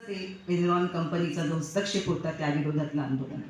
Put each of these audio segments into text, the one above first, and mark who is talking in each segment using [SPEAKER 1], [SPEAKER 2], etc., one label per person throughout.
[SPEAKER 1] Enron कंपनीचा जो हस्तक्षेप होता त्या विरोधातलं आंदोलन.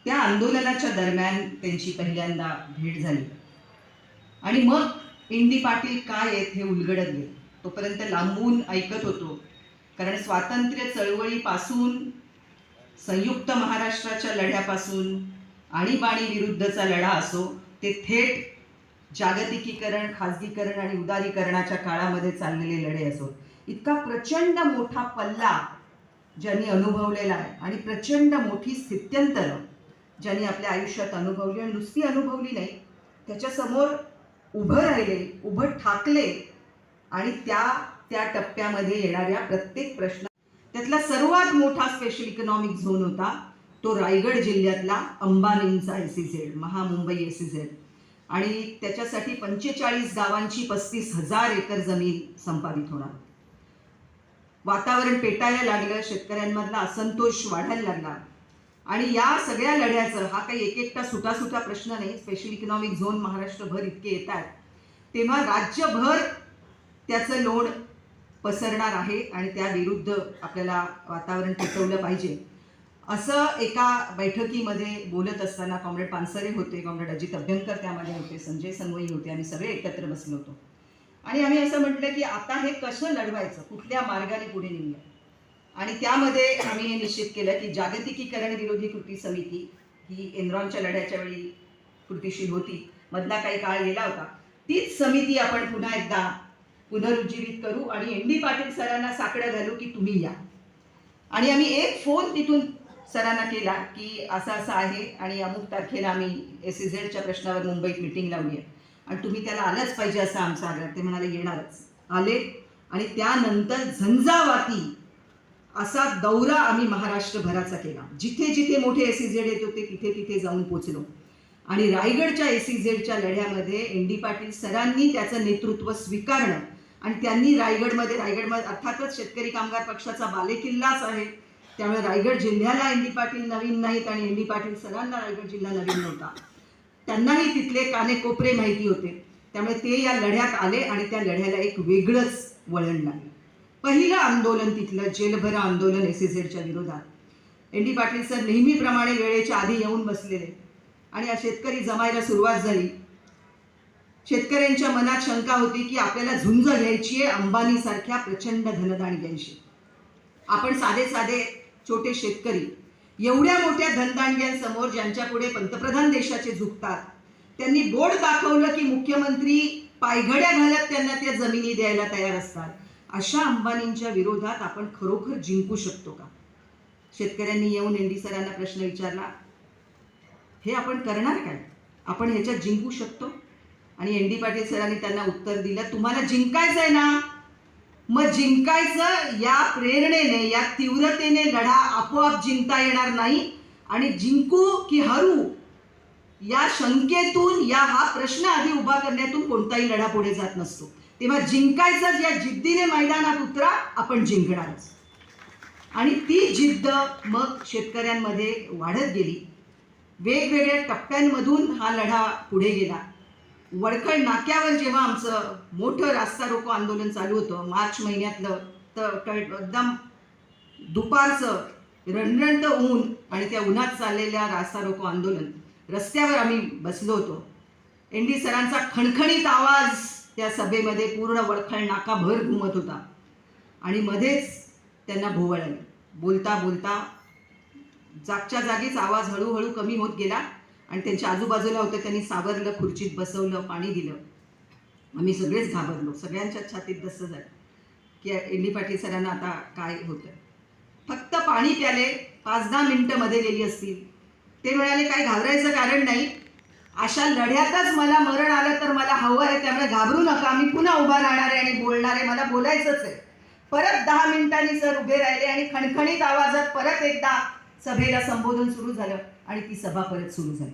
[SPEAKER 1] त्या आंदोलनाच्या दरम्यान त्यांची पहिल्यांदा भेट झाली आणि मग इंडी पाटील काय आहेत हे उलगडत गेले. तोपर्यंत लांबून ऐकत होतो, कारण स्वातंत्र्य चळवळीपासून, संयुक्त महाराष्ट्राच्या लढ्यापासून, आणीबाणी विरुद्धचा लढा असो, ते थेट जागतिकीकरण, खाजगीकरण आणि उदारीकरणाच्या काळामध्ये चाललेले लढे असो, इतका प्रचंड मोठा पल्ला ज्यांनी अनुभवलेला आहे आणि प्रचंड मोठी स्थित्यंतरं ज्यांनी आपल्या आयुष्यात अनुभवली आणि नुसती अनुभवली नाही, त्याच्यासमोर उभं राहिले, उभं ठाकले आणि त्या टप्प्यामध्ये येणाऱ्या प्रत्येक प्रश्न, त्यातला सर्वात मोठा स्पेशल इकॉनॉमिक झोन होता तो रायगड जिल्ह्यातला अंबानींचा SEZ, महामुंबई SEZ. आणि त्याच्यासाठी 45 गावांची 35,000 एकर जमीन संपादित होणार. वातावरण पेटायला लागलं, शेतकऱ्यांमधला असंतोष वाढायला लागला आणि या सगळ्या लढ्याचं, हा काही एकटा सुटा प्रश्न नाही, स्पेशल इकॉनॉमिक झोन महाराष्ट्रभर इतके येतात, तेव्हा राज्यभर त्याचं लोण पसरणार आहे आणि त्या विरुद्ध आपल्याला वातावरण पेटवलं पाहिजे. असं एका बैठकीमध्ये बोलत असताना कॉम्रेड पानसरे होते, कॉम्रेड अजित अभ्यंकर त्यामध्ये होते, संजय संगोई होते, आम्ही सगळे एकत्र बसलो होतो आणि आम्ही असं म्हटलं की आता हे कसं लढवायचं, कुठल्या मार्गाने पुढे नेऊया. आणि त्यामध्ये आम्ही हे निश्चित केलं की जागतिकीकरण विरोधी कृती समिती ही एनरॉनच्या लढ्याच्या वेळी कृतीशील होती, मधला काही काळ गेला होता, तीच समिती आपण पुन्हा एकदा पुनरुज्जीवित करू आणि इंडी पाटील सरांना साकडं घालू की तुम्ही या. आणि आम्ही एक फोन तिथून सरांना केला की असं असं आहे आणि अमुक तारखेला आम्ही SEZच्या प्रश्नावर मुंबईत मीटिंग लावली आहे आणि तुम्ही त्याला आलंच पाहिजे असा आमचा आग्रह. ते म्हणाले येणारच. आले आणि त्यानंतर झंझावाती असा दौरा आम्ही महाराष्ट्रभराचा केला. जिथे जिथे मोठे SEZ येत होते तिथे तिथे जाऊन पोचलो आणि रायगडच्या SEZच्या लढ्यामध्ये इंडी पाटील सरांनी त्याचं नेतृत्व स्वीकारणं आणि त्यांनी रायगडमध्ये अर्थातच शेतकरी कामगार पक्षाचा बालेकिल्लाच आहे, त्यामुळे रायगड जिल्ह्याला इंडी पाटील नवीन नाहीत आणि इंडी पाटील सरांना रायगड जिल्हा नवीन नव्हता. त्यांनाही तिथले कानेकोपरे माहिती होते, त्यामुळे ते या लढ्यात आले आणि त्या लढ्याला एक वेगळंच वळण लागलं. पहिलं आंदोलन तिथलं जेलभरा आंदोलन SEZच्या विरोधात. इंडी पाटील सर नेहमीप्रमाणे वेळेच्या आधी येऊन बसलेले आणि शेतकरी जमायला सुरुवात झाली. शेतकऱ्यांच्या मनात शंका होती की आपल्याला झुंज घ्यायची आहे अंबानीसारख्या प्रचंड धनदांडग्यांशी. आपण साधे साधे छोटे शेतकरी एवढ्या मोठ्या धनदांडग्यांसमोर, ज्यांच्या पुढे पंतप्रधान देशाचे झुकतात, त्यांनी बोर्ड दाखवलं की मुख्यमंत्री पायघड्या घालत त्यांना त्या जमिनी द्यायला तयार असतात, अशा अंबानींच्या विरोधात आपण खरोखर जिंकू शकतो का? शेतकऱ्यांनी येऊन इंडी सरांना प्रश्न विचारला, हे आपण करणार काय, आपण ह्याच्यात जिंकू शकतो? आणि इंडी पाटील सरांनी त्यांना उत्तर दिलं, तुम्हाला जिंकायचं आहे ना, मग जिंकायचं या प्रेरणेने, या तीव्रतेने लढा, आपोआप जिंकता येणार नाही. आणि जिंकू की हरू या शंकेतून, या हा प्रश्न आधी उभा करण्यातून कोणताही लढा पुढे जात नसतो. तेव्हा जिंकायचं, या जिद्दीने मैदानात उतरा, आपण जिंकणारच. आणि ती जिद्द मग शेतकऱ्यांमध्ये वाढत गेली. वेगवेगळ्या टप्प्यांमधून हा लढा पुढे गेला. वडखळ नाक्यावर जेव्हा आमचं मोठं रास्ता रोको आंदोलन चालू होतं मार्च महिन्यातलं, तर एकदम दुपारचं रणरणत ऊन आणि त्या उन्हात चाललेल्या रास्ता रोको आंदोलन, रस्त्यावर आम्ही बसलो होतो. इंडी सरांचा खणखणीत आवाज त्या सभेमध्ये पूर्ण वडखळ नाकाभर घुमत होता आणि मध्येच त्यांना भोवळ आली. बोलता बोलता जागच्या जागीच आवाज हळूहळू कमी होत गेला आणि त्यांच्या आजूबाजूला होतं त्यांनी सावरलं, खुर्चीत बसवलं, पाणी दिलं. आम्ही सगळेच घाबरलो, सगळ्यांच्या छातीत दस्त झालं की इंडी पाटील सरांना आता काय होतं. फक्त पाणी प्याले, 5-10 मिनिटं मध्ये गेली असतील. ते म्हणाले काय घाबरायचं कारण नाही, अशा लढ्यातच मला मरण आलं तर मला हवं आहे, त्यामुळे घाबरू नका, मी पुन्हा उभा राहणार आहे आणि बोलणार आहे, मला बोलायचंच आहे. परत 10 मिनिटांनी सर उभे राहिले आणि खणखणीत आवाजात परत एकदा सभेला संबोधन सुरू झालं आणि ती सभा परत सुरू झाली.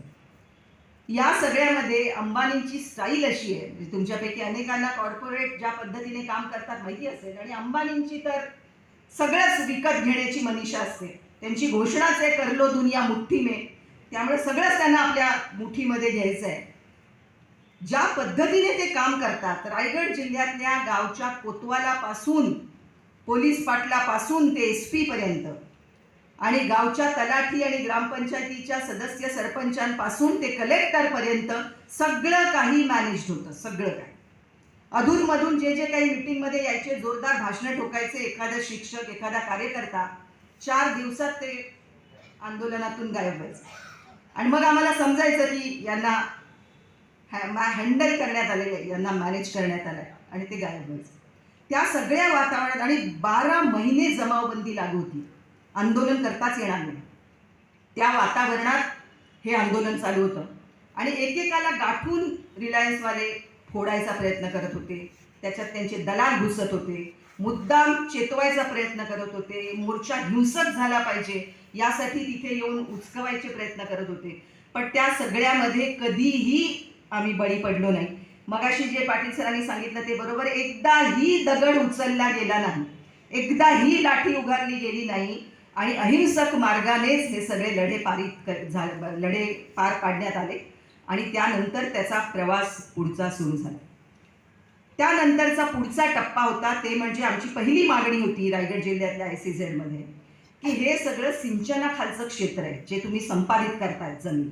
[SPEAKER 1] या सगळ्यामध्ये अंबानींची स्टाईल अशी आहे, म्हणजे तुमच्यापैकी अनेकांना कॉर्पोरेट ज्या पद्धतीने काम करतात माहिती असेल, आणि अंबानींची तर सगळंच विकत घेण्याची मनीषा असते. त्यांची घोषणाच आहे, कर लो दुनिया मुठ्ठी में, त्यामुळे सगळंच त्यांना आपल्या मुठीमध्ये घ्यायचं आहे. ज्या पद्धतीने ते काम करतात, रायगड जिल्ह्यातल्या गावच्या कोतवालापासून पोलीस पाटलापासून ते SP पर्यंत आणि गावच्या तलाठी आणि ग्रामपंचायतीच्या सदस्य सरपंचांपासून ते कलेक्टरपर्यंत सगळं काही मॅनेज होतं. सगळं काही अधूनमधून जे काही मीटिंगमध्ये यायचे, जोरदार भाषणं ठोकायचे, एखादा शिक्षक एखादा कार्यकर्ता 4 दिवसात ते आंदोलनातून गायब व्हायचे. आणि मग आम्हाला समजायचं की यांना हँडल करण्यात आलेलं आहे, यांना मॅनेज करण्यात आलं आहे आणि ते गायब व्हायचे. त्या सगळ्या वातावरणात आणि 12 महिने जमावबंदी लागू होती, आंदोलन करताच येणार नाही. त्या वातावरणात हे आंदोलन चालू होतं आणि एकेकाला गाठून रिलायन्सवाले फोडायचा प्रयत्न करत होते. त्याच्यात त्यांचे दलाल घुसत होते, मुद्दाम चेतवायचा प्रयत्न करत होते, मोर्चा हिंसक झाला पाहिजे यासाठी तिथे येऊन उचकवायचे प्रयत्न करत होते. पण त्या सगळ्यामध्ये कधीही आम्ही बळी पडलो नाही. मगाशी जे पाटील सरांनी सांगितलं ते बरोबर, एकदाही दगड उचलला गेला नाही, एकदाही लाठी उगारली गेली नाही आणि अहिंसक मार्गानेच हे सगळे लढे पार पाडण्यात आले आणि त्यानंतर त्याचा प्रवास पुढचा सुरू झाला. त्यानंतरचा पुढचा टप्पा होता ते म्हणजे आमची पहिली मागणी होती रायगड जिल्ह्यातल्या SEZ मध्ये की हे सगळं सिंचनाखालचं क्षेत्र आहे, जे तुम्ही संपादित करतायत जमीन,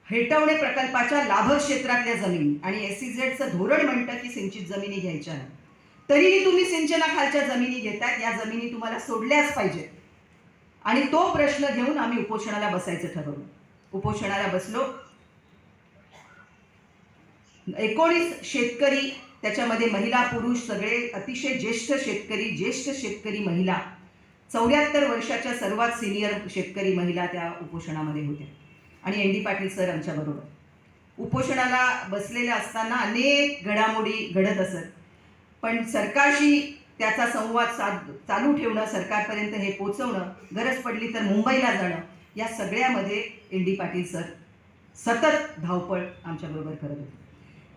[SPEAKER 1] हेटवणे प्रकल्पाच्या लाभ क्षेत्रातल्या जमिनी, आणि SEZचं धोरण म्हणतं की सिंचित जमिनी घ्यायच्या नाही, तरीही तुम्ही सिंचनाखालच्या जमिनी घेतायत. या जमिनी तुम्हाला सोडल्याच पाहिजेत. आणि तो प्रश्न घेऊन आम्ही उपोषणाला बसायचं ठरवलं. उपोषणाला बसलो. 19 शेतकरी, त्याच्यामध्ये महिला पुरुष सगळे अतिशय ज्येष्ठ शेतकरी महिला, 74 वर्षाच्या सर्वात सिनियर शेतकरी महिला त्या उपोषणामध्ये होत्या आणि ND पाटील सर आमच्याबरोबर. उपोषणाला बसलेले असताना अनेक घडामोडी घडत असत, पण सरकारशी त्याचा संवाद चालू ठेवणं, सरकारपर्यंत हे पोचवणं, गरज पडली तर मुंबईला जाणं, या सगळ्यामध्ये ND पाटील सर सतत धावपळ आमच्याबरोबर करत होते.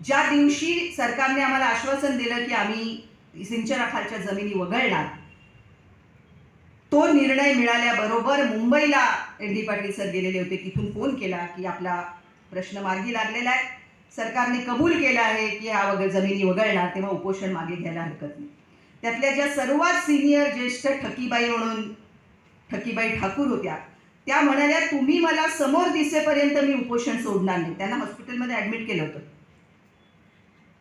[SPEAKER 1] ज्या दिवशी सरकारने आम्हाला आश्वासन दिलं की आम्ही सिंचनाखालच्या जमिनी वगळणार, तो निर्णय मिळाल्याबरोबर मुंबईला ND पाटील सर गेलेले होते. तिथून फोन केला की आपला प्रश्न मार्गी लागलेला आहे, सरकारने कबूल केलं आहे की हा जमिनी वगळणार, तेव्हा उपोषण मागे घ्यायला हरकत नाही. त्यातल्या ज्या सर्वात सिनियर ज्येष्ठ ठकीबाई ठाकूर होत्या, त्या म्हणाल्या तुम्ही मला समोर दिसेपर्यंत मी उपोषण सोडणार नाही. त्यांना हॉस्पिटलमध्ये ॲडमिट केलं होतं,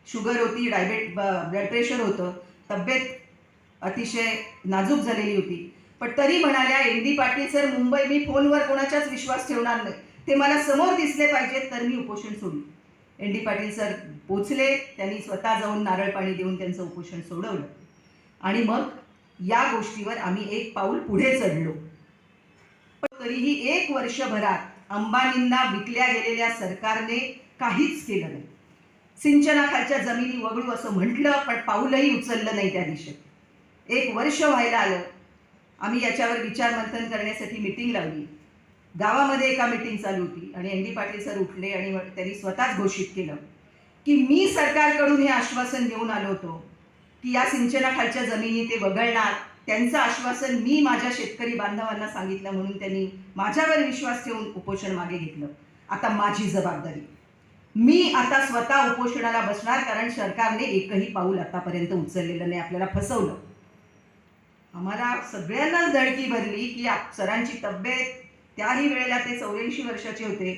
[SPEAKER 1] शुगर होती, ब्लड प्रेशर होतं, तब्येत अतिशय नाजूक झालेली होती, पण तरी म्हणाल्या ND पाटील सर मुंबई, मी फोनवर कोणाचाच विश्वास ठेवणार नाही, ते मला समोर दिसले पाहिजेत तर मी उपोषण सोडू. ND पाटील सर पोचले, त्यांनी स्वतः जाऊन नारळ पाणी देऊन त्यांचं उपोषण सोडवलं आणि मग या गोष्टीवर आम्ही एक पाऊल पुढे चढलो. पण तरीही 1 वर्षभरात अंबानींना विकल्या गेलेल्या सरकारने काहीच केलं नाही. सिंचनाखालच्या जमिनी वगळू असं म्हटलं, पण पाऊलही उचललं नाही त्या दिशेत. 1 वर्ष व्हायला आलं. आम्ही याच्यावर विचारमंथन करण्यासाठी मीटिंग लावली. गावामध्ये एका मीटिंग चालू होती आणि ND पाटील सर उठले आणि त्यांनी स्वतःच घोषित केलं की मी सरकारकडून हे आश्वासन घेऊन आलो होतो की या सिंचनाखालच्या जमिनी ते वगळणार. त्यांचं आश्वासन मी माझ्या शेतकरी बांधवांना सांगितलं म्हणून त्यांनी माझ्यावर विश्वास ठेवून उपोषण मागे घेतलं. आता माझी जबाबदारी, मी आता स्वतः उपोषणाला बसणार, कारण सरकारने एकही पाऊल आतापर्यंत उचललेलं नाही, आपल्याला फसवलं. आम्हाला सगळ्यांनाच धडकी भरली की सरांची तब्येत, त्याही वेळेला ते 84 वर्षाचे होते,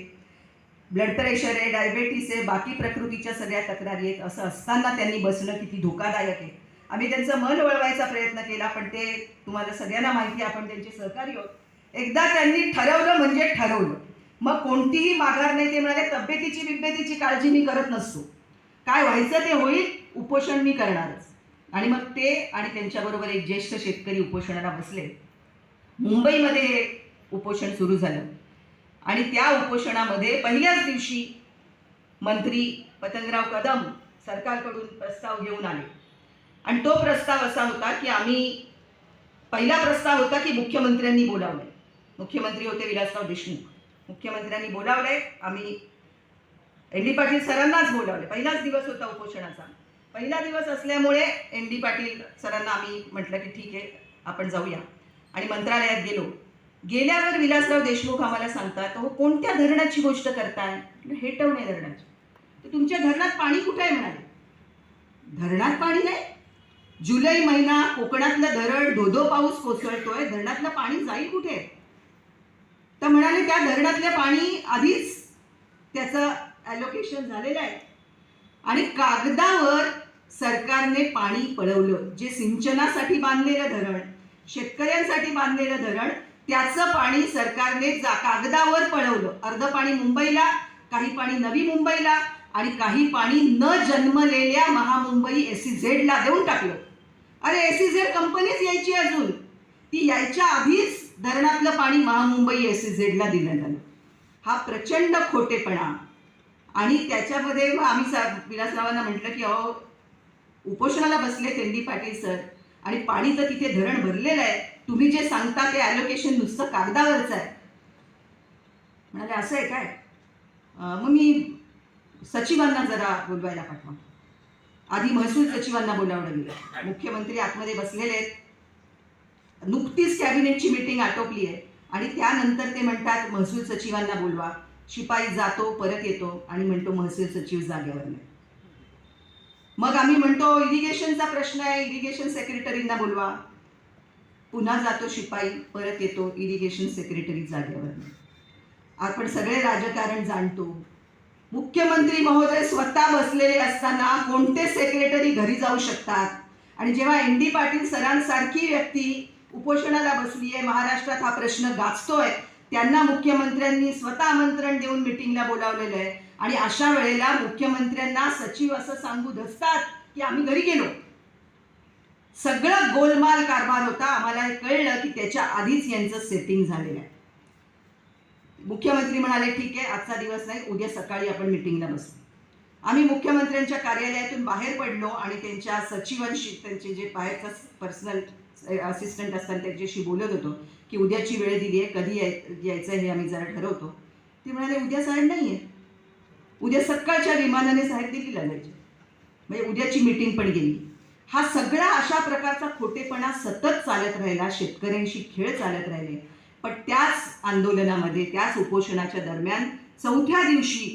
[SPEAKER 1] ब्लड प्रेशर आहे, डायबेटीस आहे, बाकी प्रकृतीच्या सगळ्या तक्रारी आहेत, असं असताना त्यांनी बसणं किती धोकादायक आहे. आम्ही त्यांचं मन वळवायचा प्रयत्न केला, पण ते तुम्हाला सगळ्यांना माहिती आहे, आपण त्यांचे सहकारी आहोत. एकदा त्यांनी ठरवलं म्हणजे ठरवलं, मग कोणतीही माघार नाही. ते म्हणाले बिब्येतीची काळजी मी करत नसतो, काय व्हायचं ते होईल, उपोषण मी करणारच. आणि मग ते आणि त्यांच्याबरोबर एक ज्येष्ठ शेतकरी उपोषणाला बसले. मुंबईमध्ये हे उपोषण सुरू झालं आणि त्या उपोषणामध्ये पहिल्याच दिवशी मंत्री पतंगराव कदम सरकारकडून प्रस्ताव घेऊन आले आणि तो प्रस्ताव असा होता की पहिला प्रस्ताव होता की मुख्यमंत्र्यांनी बोलावले. मुख्यमंत्री होते विलासराव देशमुख. मुख्यमंत्र्यांनी बोलावले, आम्ही ND पाटील सरांनाच बोलावले. पहिलाच दिवस होता उपोषणाचा. पहिला दिवस असल्यामुळे ND पाटील सरांना आम्ही म्हटलं की ठीक आहे आपण जाऊया आणि मंत्रालयात गेलो. गेल्यावर विलासराव देशमुख आम्हाला सांगतात, हो कोणत्या धरणाची गोष्ट करताय? हेटवणे धरणाची. तर तुमच्या धरणात पाणी कुठे आहे म्हणाले. धरणात पाणी नाही, जुलै महिना, कोकणातलं धरण धोधो पाऊस कोसळतोय, धरणातलं पाणी जाईल कुठे? तर म्हणाले त्या धरणातलं पाणी आधीच त्याचं ॲलोकेशन झालेलं आहे आणि कागदावर सरकारने पाणी पळवलं. जे सिंचनासाठी बांधलेलं धरण, शेतकऱ्यांसाठी बांधलेलं धरण, त्याचं पाणी सरकारने कागदावर पळवलं. अर्ध पाणी मुंबईला, काही पाणी नवी मुंबईला आणि काही पाणी न जन्मलेल्या महामुंबई SEZ ला देऊन टाकलं. अरे SEZ कंपनीच यायची अजून, ती यायच्या आधीच धरणातलं पाणी महामुंबई SEZ ला दिलं झालं. हा प्रचंड खोटेपणा. आणि त्याच्यामध्ये आम्ही विलासरावांना म्हटलं की अहो, उपोषणाला बसले एनडी पाटील सर आणि पाणी तर तिथे धरण भरलेलं आहे, तुम्ही जे सांगता ते ॲलोकेशन नुसतं कागदावरचं आहे. म्हणाले असं आहे काय? मग मी सचिवांना जरा बोलवायला पाठवा. आधी महसूल सचिवांना बोलावलं गेलं. मुख्यमंत्री आतमध्ये बसलेले आहेत, नुकतीच कॅबिनेटची मीटिंग आटोपली आहे आणि त्यानंतर ते म्हणतात महसूल सचिवांना बोलवा. शिपाई जातो, परत येतो आणि म्हणतो महसूल सचिव जागेवर नाही. मग आम्ही म्हणतो इरिगेशनचा प्रश्न आहे, इरिगेशन सेक्रेटरींना बोलवा. पुन्हा जातो शिपाई, परत येतो, इरिगेशन सेक्रेटरी जागेवर नाही. आपण सगळे राजकारण जाणतो. मुख्यमंत्री महोदय स्वतः बसलेले असताना कोणते सेक्रेटरी घरी जाऊ शकतात? आणि जेव्हा ND पाटील सरांसारखी व्यक्ती उपोषणाला बसली आहे, महाराष्ट्रात हा प्रश्न गाजतोय, त्यांना मुख्यमंत्र्यांनी स्वतः आमंत्रण देऊन मिटिंगला बोलावलेलं आहे आणि अशा वेळेला मुख्यमंत्र्यांना सचिव असं सांगू धसतात की आम्ही घरी गेलो. सगळं गोलमाल कारभार होता. आम्हाला कळलं की त्याच्या आधीच यांचं सेटिंग झालेलं आहे. मुख्यमंत्री म्हणाले ठीक आहे, आजचा दिवस नाही, उद्या सकाळी आपण मिटिंगला बसू. आम्ही मुख्यमंत्र्यांच्या कार्यालयातून बाहेर पडलो आणि त्यांच्या सचिवांशी, त्यांचे जे बाहेरचा पर्सनल असिस्टंट असतात त्यांच्याशी बोलत होतो की उद्याची वेळ दिली आहे, कधी यायचं हे आम्ही जरा ठरवतो. ते म्हणाले उद्या साहेब नाही आहे, उद्या सकाळच्या विमानाने साहेब दिल्लीला जायचे. म्हणजे उद्याची मीटिंग पण गेली. हा सगळा अशा प्रकारचा खोटेपणा सतत चालत राहिला, शेतकऱ्यांशी खेळ चालत राहिले. पण त्याच आंदोलनामध्ये, त्याच उपोषणाच्या दरम्यान 4थ्या दिवशी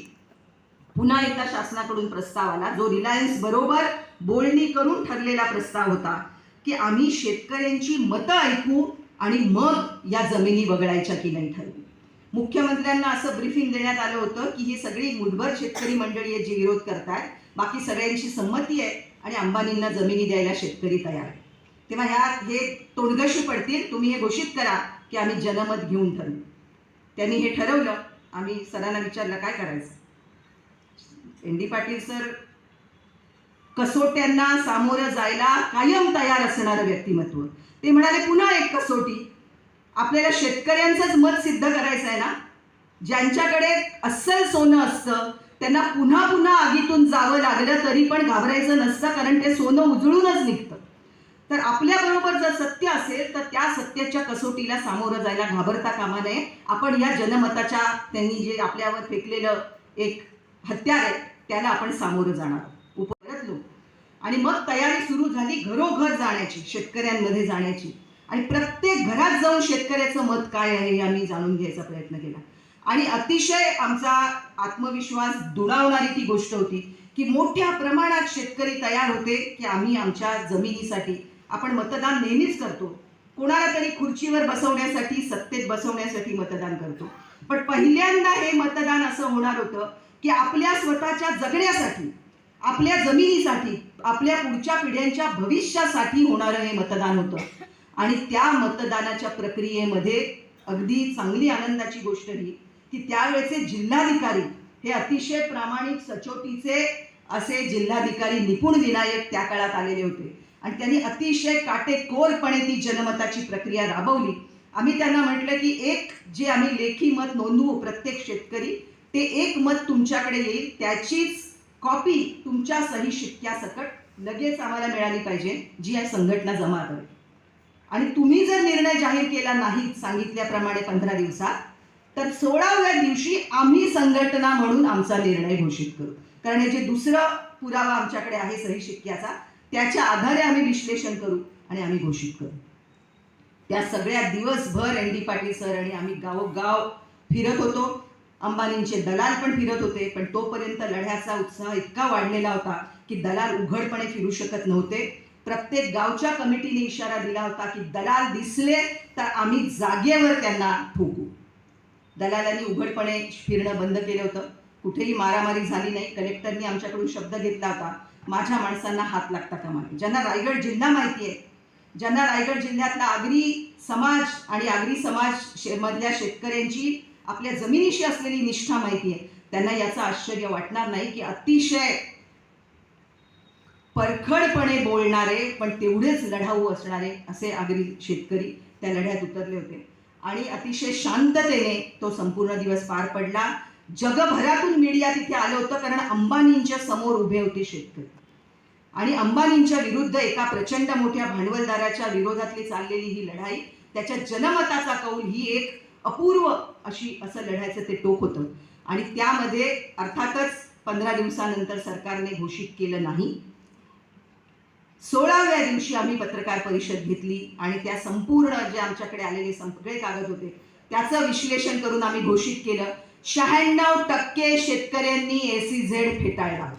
[SPEAKER 1] पुन्हा एकदा शासनाकडून प्रस्ताव आला, जो रिलायन्स बरोबर बोलणी करून ठरलेला प्रस्ताव होता की आम्ही शेतकऱ्यांची मतं ऐकू आणि मग या जमिनी वगळायच्या की नाही ठरवू. मुख्यमंत्र्यांना असं ब्रीफिंग देण्यात आलं होतं की ही सगळी मुठभर शेतकरी मंडळी आहे जी विरोध करतात, बाकी सगळ्यांची संमती आहे आणि अंबानींना जमिनी द्यायला शेतकरी तयार आहे. तेव्हा हे तोडगशी पडतील, तुम्ही हे घोषित करा की आम्ही जनमत घेऊन ठरवू. त्यांनी हे ठरवलं. आम्ही सरांना विचारलं काय करायचं. ND पाटील सर कसोट्यांना सामोरं जायला कायम तयार असणारं व्यक्तिमत्व. ते म्हणाले पुन्हा एक कसोटी, आपल्याला शेतकऱ्यांचंच मत सिद्ध करायचं आहे ना. ज्यांच्याकडे अस्सल सोनं असतं त्यांना पुन्हा पुन्हा आगीतून जावं लागलं तरी पण घाबरायचं नसतं, कारण ते सोनं उजळूनच निघतं. तर आपल्याबरोबर जर सत्य असेल तर त्या सत्याच्या कसोटीला सामोरं जायला घाबरता कामा नये. आपण या जनमताच्या, त्यांनी जे आपल्यावर फेकलेलं एक हत्यार आहे त्याला आपण सामोरं जाणार. परतलो आणि मग तयारी सुरू झाली घरोघर जाण्याची, शेतकऱ्यांमध्ये जाण्याची आणि प्रत्येक घरात जाऊन शेतकऱ्याचं मत काय आहे हे आम्ही जाणून घ्यायचा प्रयत्न केला. आणि अतिशय आमचा आत्मविश्वास दुणावणारी ती गोष्ट होती की मोठ्या प्रमाणात शेतकरी तयार होते की आम्ही आमच्या जमिनीसाठी, आपण मतदान नेहमीच करतो, कोणाला तरी खुर्चीवर बसवण्यासाठी, सत्तेत बसवण्यासाठी मतदान करतो, पण पहिल्यांदा हे मतदान असं होणार होतं की आपल्या स्वतःच्या जगण्यासाठी, आपल्या जमिनीसाठी, आपल्या पुढच्या पिढ्यांच्या भविष्यासाठी होणारं हे मतदान होतं. आणि त्या मतदानाच्या प्रक्रियेमध्ये अगदी चांगली आनंदाची गोष्ट ही की त्यावेळेचे जिल्हाधिकारी हे अतिशय प्रामाणिक, सचोटीचे असे जिल्हाधिकारी निपुण विनायक त्या काळात आलेले होते आणि त्यांनी अतिशय काटेकोरपणे ती जनमताची प्रक्रिया राबवली. आम्ही त्यांना म्हटलं की एक जे आम्ही लेखी मत नोंदवू, प्रत्येक शेतकरी ते एक मत तुमच्याकडे येईल, त्याचीच कॉपी तुमच्या सही शिक्क्यासकट लगेच आम्हाला मिळाली पाहिजे, जी या संघटना जमा करेल. आणि तुम्ही जर निर्णय जाहीर केला नाही सांगितल्याप्रमाणे 15 दिवसात, तर 16व्या दिवशी आम्ही संघटना म्हणून आमचा निर्णय घोषित करू. कारण हे जे दुसरं पुरावा आमच्याकडे आहे सही शिक्क्याचा, त्याच्या आधारे आम्ही विश्लेषण करू आणि आम्ही घोषित करू. त्या सगळ्या दिवसभर ND पाटील सर आणि आम्ही गावोगाव फिरत होतो. अंबानींचे दलाल पण फिरत होते, पण तोपर्यंत लढ्याचा उत्साह इतका वाढलेला होता की दलाल उघडपणे फिरू शकत नव्हते. प्रत्येक गावच्या कमिटीने इशारा दिला होता की दलाल दिसले तर आम्ही जागेवर त्यांना ठोकू. दलालांनी उघडपणे फिरणं बंद केलं होतं. कुठेही मारामारी झाली नाही. कलेक्टरनी आमच्याकडून शब्द घेतला होता, माझ्या माणसांना हात लागता कामा नये. ज्यांना रायगड जिल्हा माहिती आहे, ज्यांना रायगड जिल्ह्यातला आगरी समाज आणि आगरी समाज मधल्या शेतकऱ्यांची आपल्या जमिनीशी असलेली निष्ठा माहिती आहे, त्यांना याचं आश्चर्य वाटणार नाही की अतिशय परखडपणे बोलणारे पण तेवढेच लढाऊ असणारे असे आगरी शेतकरी त्या लढ्यात उतरले होते आणि अतिशय शांततेने तो संपूर्ण दिवस पार पडला. जगभरातून मीडिया तिथे आलं होतं कारण अंबानींच्या समोर उभे होते शेतकरी आणि अंबानींच्या विरुद्ध एका प्रचंड मोठ्या भांडवलदाराच्या विरोधातली चाललेली ही लढाई, त्याच्या जनमताचा कौल ही एक अपूर्व असं लढायचं ते टोक होतं. आणि त्यामध्ये अर्थातच 15 दिवसानंतर सरकारने घोषित केलं नाही. 16व्या दिवशी आम्ही पत्रकार परिषद घेतली आणि त्या संपूर्ण जे आमच्याकडे आलेले सगळे कागद होते त्याचं विश्लेषण करून आम्ही घोषित केलं 96% शेतकऱ्यांनी SEZ फेटाळला.